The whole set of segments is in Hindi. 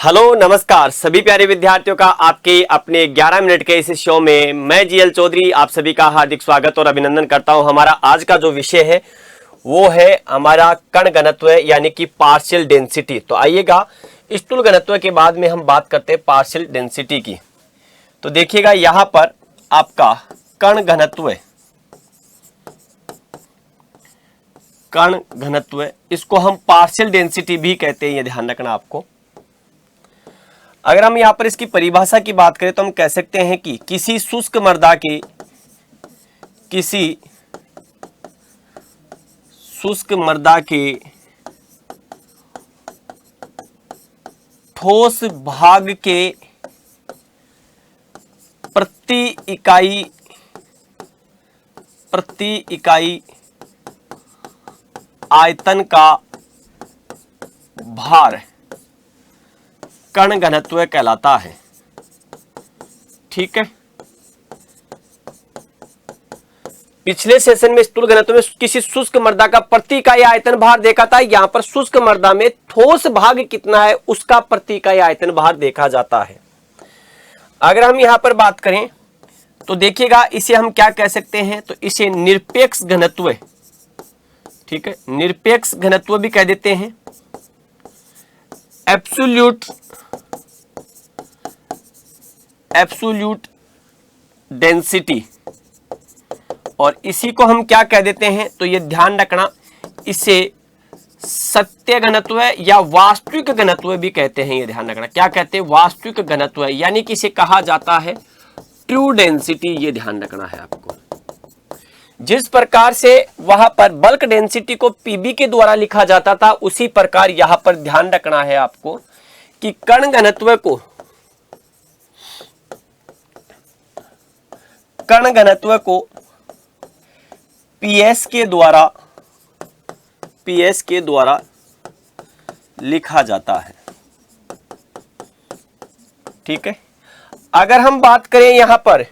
हेलो नमस्कार सभी प्यारे विद्यार्थियों का आपके अपने 11 मिनट के इस शो में मैं जीएल चौधरी आप सभी का हार्दिक स्वागत और अभिनंदन करता हूं। हमारा आज का जो विषय है वो है हमारा कण घनत्व यानी कि पार्शियल डेंसिटी। तो आइएगा स्थूल घनत्व के बाद में हम बात करते हैं पार्शियल डेंसिटी की। तो देखिएगा यहां पर आपका कण घनत्व इसको हम पार्शियल डेंसिटी भी कहते हैं, ये ध्यान रखना आपको। अगर हम यहां पर इसकी परिभाषा की बात करें तो हम कह सकते हैं कि किसी शुष्क मृदा के ठोस भाग के प्रति इकाई आयतन का भार कण घनत्व कहलाता है। ठीक है, पिछले सेशन में स्थूल घनत्व में किसी शुष्क मृदा का प्रति इकाई आयतन भार देखा था। यहां पर शुष्क मृदा में ठोस भाग कितना है उसका प्रति इकाई आयतन भार देखा जाता है। अगर हम यहां पर बात करें तो देखिएगा इसे हम क्या कह सकते हैं, तो इसे निरपेक्ष घनत्व, ठीक है, निरपेक्ष घनत्व भी कह देते हैं, एब्सोल्यूट डेंसिटी। और इसी को हम क्या कह देते हैं, तो ये ध्यान रखना, इसे सत्य घनत्व या वास्तविक घनत्व भी कहते हैं। ये ध्यान रखना क्या कहते हैं, वास्तविक घनत्व, यानी कि इसे कहा जाता है ट्रू डेंसिटी। ये ध्यान रखना है आपको। जिस प्रकार से वहां पर बल्क डेंसिटी को पीबी के द्वारा लिखा जाता था, उसी प्रकार यहां पर ध्यान रखना है आपको कि कण घनत्व को पीएस के द्वारा लिखा जाता है। ठीक है, अगर हम बात करें यहां पर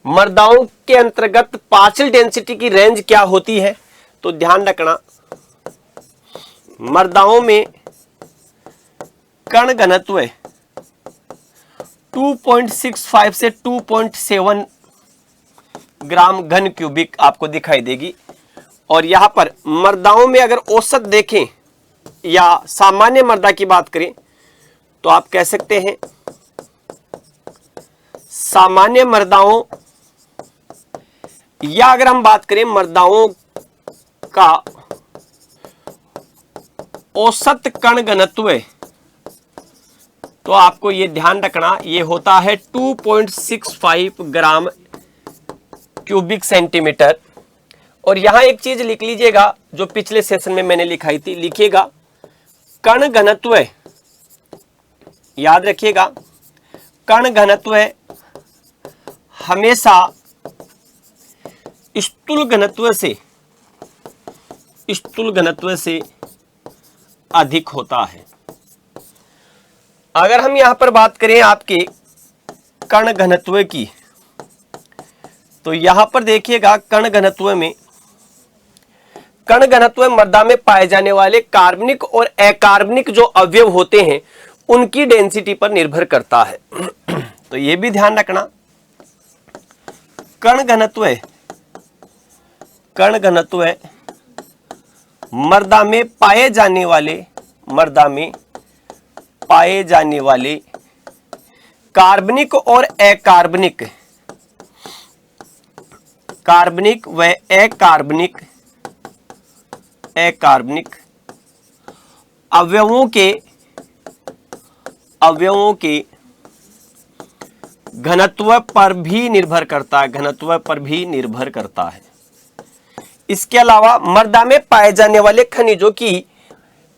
मृदाओं के अंतर्गत पार्शियल डेंसिटी की रेंज क्या होती है, तो ध्यान रखना मृदाओं में कण घनत्व 2.65 से 2.7 ग्राम घन क्यूबिक आपको दिखाई देगी। और यहां पर मृदाओं में अगर औसत देखें या सामान्य मृदा की बात करें तो आप कह सकते हैं सामान्य मृदाओं, या अगर हम बात करें मृदाओं का औसत कण घनत्व, तो आपको ये ध्यान रखना ये होता है 2.65 ग्राम क्यूबिक सेंटीमीटर। और यहां एक चीज लिख लीजिएगा जो पिछले सेशन में मैंने लिखाई थी, लिखिएगा कण घनत्व, याद रखिएगा कण घनत्व हमेशा स्थूल घनत्व से अधिक होता है। अगर हम यहां पर बात करें आपके कण घनत्व की, तो यहां पर देखिएगा कण घनत्व मृदा में पाए जाने वाले कार्बनिक और अकार्बनिक जो अवयव होते हैं उनकी डेंसिटी पर निर्भर करता है। तो यह भी ध्यान रखना, कण घनत्व मृदा में पाए जाने वाले कार्बनिक और कार्बनिक व अकार्बनिक अवयवों के घनत्व पर भी निर्भर करता है। इसके अलावा मृदा में पाए जाने वाले खनिजों की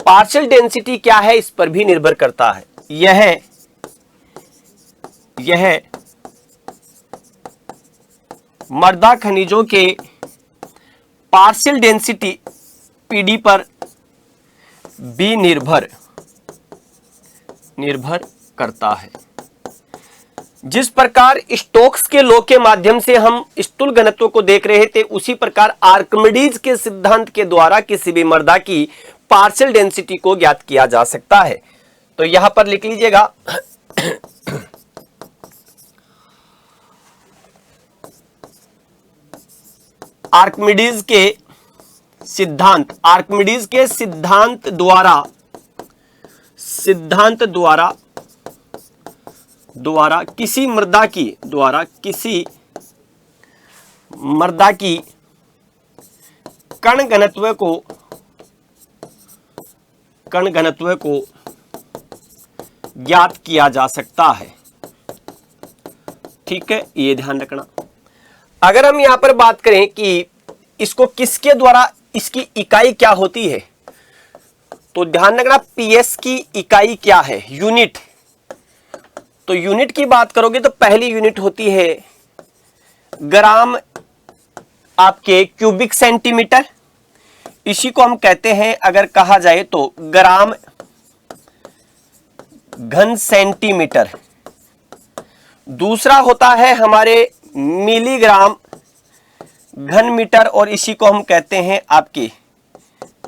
पार्शियल डेंसिटी क्या है इस पर भी निर्भर करता है। यह मृदा खनिजों के पार्शियल डेंसिटी पीडी पर भी निर्भर करता है। जिस प्रकार स्टोक्स के लॉ के माध्यम से हम स्थूल घनत्व को देख रहे थे, उसी प्रकार आर्किमिडीज के सिद्धांत के द्वारा किसी भी मृदा की पार्शियल डेंसिटी को ज्ञात किया जा सकता है। तो यहां पर लिख लीजिएगा आर्किमिडीज के सिद्धांत द्वारा किसी मृदा की कण घनत्व को ज्ञात किया जा सकता है। ठीक है, ये ध्यान रखना। अगर हम यहां पर बात करें कि इसको किसके द्वारा, इसकी इकाई क्या होती है, तो ध्यान रखना पीएस की इकाई क्या है, यूनिट। तो यूनिट की बात करोगे तो पहली यूनिट होती है ग्राम आपके क्यूबिक सेंटीमीटर, इसी को हम कहते हैं अगर कहा जाए तो ग्राम घन सेंटीमीटर। दूसरा होता है हमारे मिलीग्राम घन मीटर, और इसी को हम कहते हैं आपके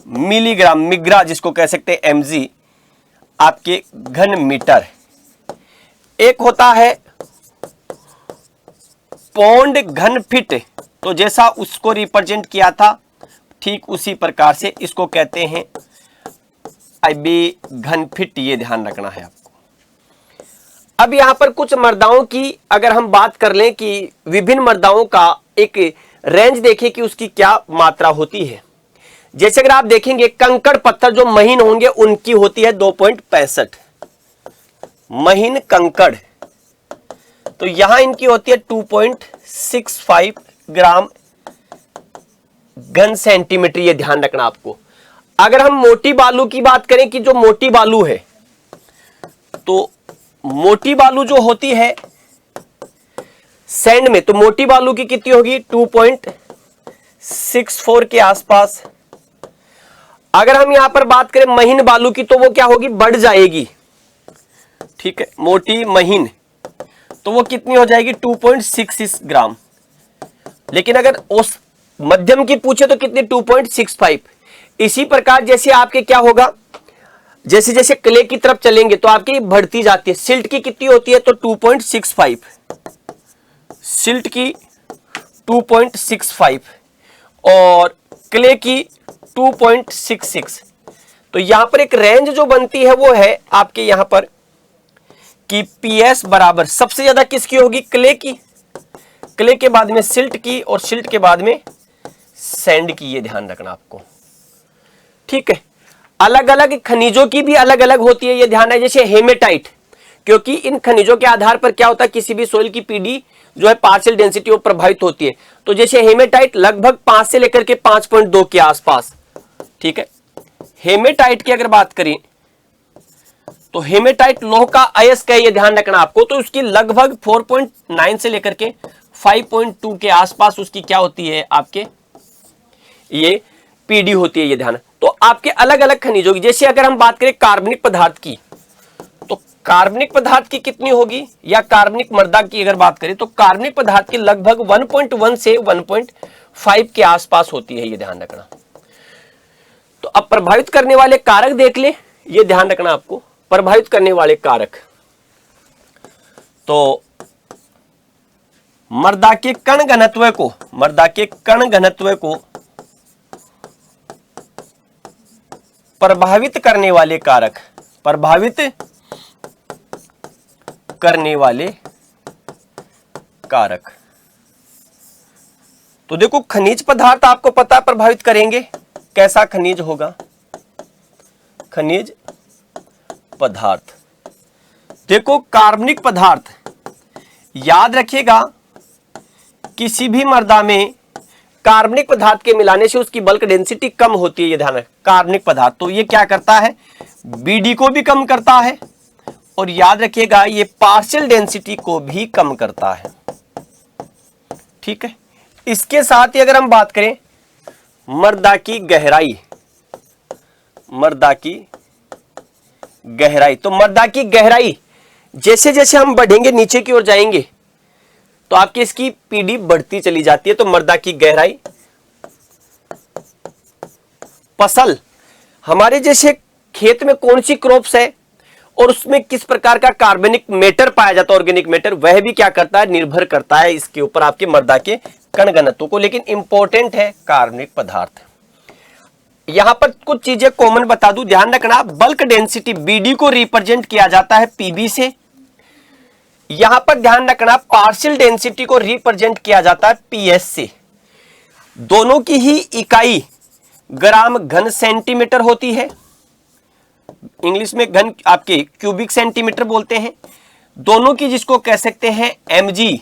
मिलीग्राम, मिग्रा जिसको कह सकते हैं एमजी, आपके घन मीटर। एक होता है पौंड घन फीट, तो जैसा उसको रिप्रेजेंट किया था ठीक उसी प्रकार से इसको कहते हैं आईबी घन फीट, ये ध्यान रखना है आपको। अब यहां पर कुछ मृदाओं की अगर हम बात कर लें कि विभिन्न मृदाओं का एक रेंज देखिए कि उसकी क्या मात्रा होती है। जैसे अगर आप देखेंगे कंकड़ पत्थर जो महीन होंगे उनकी होती है 2.65 महीन कंकड़, तो यहां इनकी होती है 2.65 ग्राम घन सेंटीमीटर, ये ध्यान रखना आपको। अगर हम मोटी बालू की बात करें कि जो मोटी बालू है, तो मोटी बालू जो होती है सैंड में, तो मोटी बालू की कितनी होगी 2.64 के आसपास। अगर हम यहां पर बात करें महीन बालू की तो वो क्या होगी, बढ़ जाएगी। ठीक है, मोटी महीन तो वो कितनी हो जाएगी 2.66 ग्राम। लेकिन अगर उस मध्यम की पूछे तो कितनी 2.65। इसी प्रकार जैसे आपके क्या होगा, जैसे जैसे क्ले की तरफ चलेंगे तो आपकी बढ़ती जाती है। सिल्ट की कितनी होती है तो 2.65, सिल्ट की 2.65 और क्ले की 2.66। तो यहां पर एक रेंज जो बनती है वो है आपके यहां पर कि पीएस बराबर सबसे ज्यादा किसकी होगी, क्ले की, क्ले के बाद में सिल्ट की और सिल्ट के बाद में सैंड की, ये ध्यान रखना आपको। ठीक है, अलग अलग खनिजों की भी अलग अलग होती है, ये ध्यान है। जैसे हेमेटाइट, क्योंकि इन खनिजों के आधार पर क्या होता है किसी भी सोइल की पीडी जो है पार्शियल डेंसिटी वो प्रभावित होती है। तो जैसे हेमेटाइट लगभग 5 से लेकर के 5.2 के आसपास। ठीक है, हेमेटाइट की अगर बात करें तो हेमेटाइट लोह का अयस्क है, ये ध्यान रखना आपको। तो उसकी लगभग 4.9 से लेकर के 5.2 के आसपास उसकी क्या होती है आपके ये पीडी होती है, ये ध्यान। तो आपके अलग अलग खनिजों की, जैसे अगर हम बात करें कार्बनिक पदार्थ की, तो कार्बनिक पदार्थ की कितनी होगी, या कार्बनिक मृदा की अगर बात करें तो कार्बनिक पदार्थ की लगभग 1.1 से 1.5 के आसपास होती है, ये ध्यान रखना। तो अब प्रभावित करने वाले कारक देख ले, ये ध्यान रखना आपको, प्रभावित करने वाले कारक। तो मृदा के कण घनत्व को प्रभावित करने वाले कारक। तो देखो खनिज पदार्थ आपको पता है प्रभावित करेंगे, कैसा खनिज होगा, खनिज पदार्थ। देखो कार्बनिक पदार्थ, याद रखिएगा किसी भी मृदा में कार्बनिक पदार्थ के मिलाने से उसकी बल्क डेंसिटी कम होती है, ये ध्यान रखें। कार्बनिक पदार्थ तो ये क्या करता है, बीडी को भी कम करता है, और याद रखिएगा ये पार्शियल डेंसिटी को भी कम करता है। ठीक है, इसके साथ ही अगर हम बात करें मृदा की गहराई, तो मृदा की गहराई जैसे जैसे हम बढ़ेंगे नीचे की ओर जाएंगे तो आपकी इसकी पीडी बढ़ती चली जाती है। तो मृदा की गहराई, फसल, हमारे जैसे खेत में कौन सी क्रॉप्स है और उसमें किस प्रकार का कार्बनिक मैटर पाया जाता है, ऑर्गेनिक मैटर, वह भी क्या करता है, निर्भर करता है इसके ऊपर आपके मृदा के कण घनत्व को। लेकिन इंपॉर्टेंट है कार्बनिक पदार्थ। यहां पर कुछ चीजें कॉमन बता दूं, ध्यान रखना। बल्क डेंसिटी बीडी को रिप्रेजेंट किया जाता है पीबी से। यहां पर ध्यान रखना पार्शियल डेंसिटी को रिप्रेजेंट किया जाता है पीएस से। दोनों की ही इकाई ग्राम घन सेंटीमीटर होती है, इंग्लिश में घन आपके क्यूबिक सेंटीमीटर बोलते हैं। दोनों की जिसको कह सकते हैं एमजी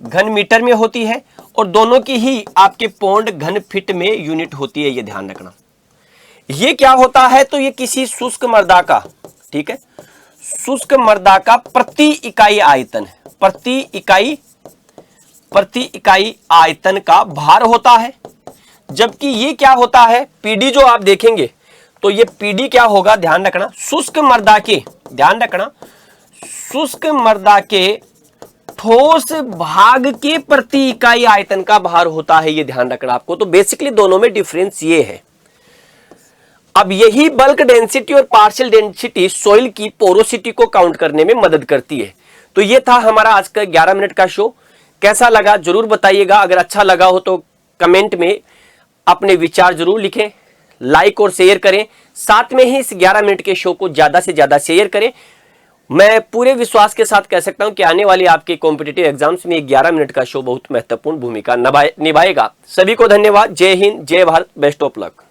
घन मीटर में होती है, और दोनों की ही आपके पौंड घन फीट में यूनिट होती है, ये ध्यान रखना। ये क्या होता है, तो ये किसी शुष्क मृदा का, ठीक है, शुष्क मृदा का प्रति इकाई आयतन, प्रति इकाई आयतन का भार होता है। जबकि ये क्या होता है, पीडी जो आप देखेंगे तो ये पीडी क्या होगा, ध्यान रखना, शुष्क मृदा के, ध्यान रखना, शुष्क मृदा के ठोस भाग के प्रति इकाई आयतन का भार होता है, ये ध्यान रखना आपको। तो बेसिकली दोनों में डिफरेंस ये है। अब यही बल्क डेंसिटी और पार्शियल डेंसिटी सॉइल की पोरोसिटी को काउंट करने में मदद करती है। तो ये था हमारा आज का 11 मिनट का शो। कैसा लगा जरूर बताइएगा। अगर अच्छा लगा हो तो कमेंट में अपने विचार जरूर लिखें, लाइक और शेयर करें। साथ में ही इस 11 मिनट के शो को ज्यादा से ज्यादा शेयर करें। मैं पूरे विश्वास के साथ कह सकता हूं कि आने वाले आपके कॉम्पिटिटिव एग्जाम्स में 11 मिनट का शो बहुत महत्वपूर्ण भूमिका निभाएगा। सभी को धन्यवाद। जय हिंद, जय भारत, बेस्ट ऑफ लक।